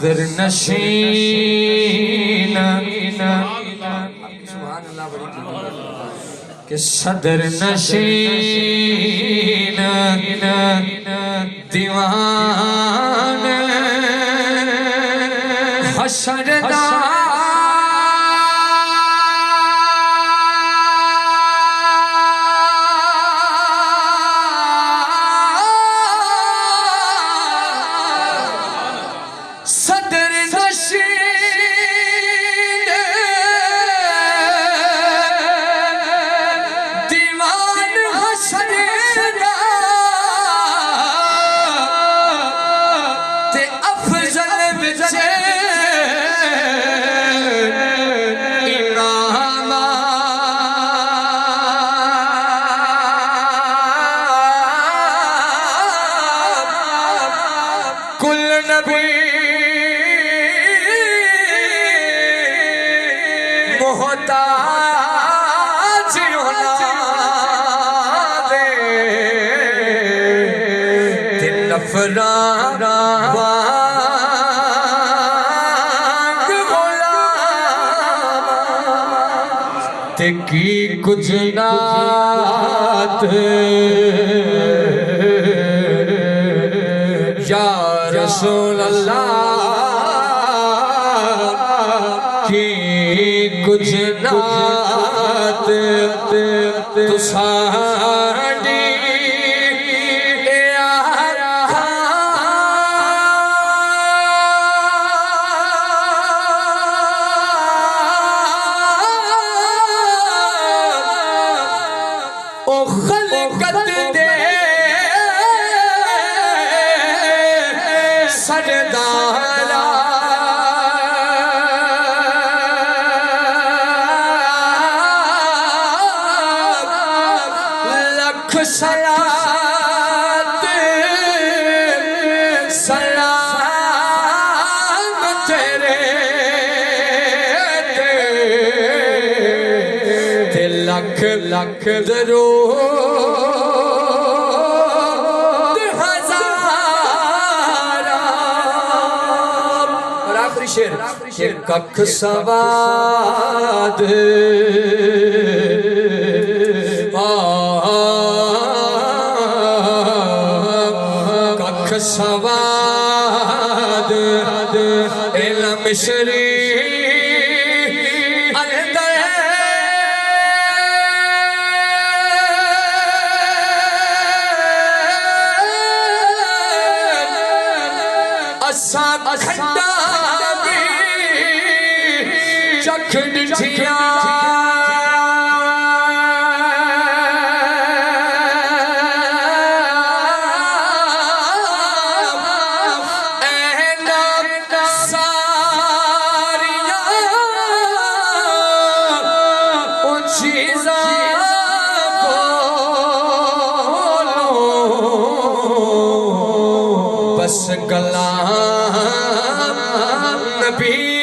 صدر نشین کہ صدر نشین دیوان حشر صدر نشین دیوان حشر تے افضل بچے امام کل نبی محتاج ہونا دے دل افراد وانگ غلام تے کی کچھ نات یا رسول اللہ کی کچھ نات تو ساڑی او خلقت دے سردارا لکھ صلاة سلام تیرے تے لکھ لکھ درود ہزارہ اور آخری شعر کہ ککھ سواد ککھ سواد علم شریف اساں کھنڈا بھی چکھ ڈٹھیا بس کلام نبی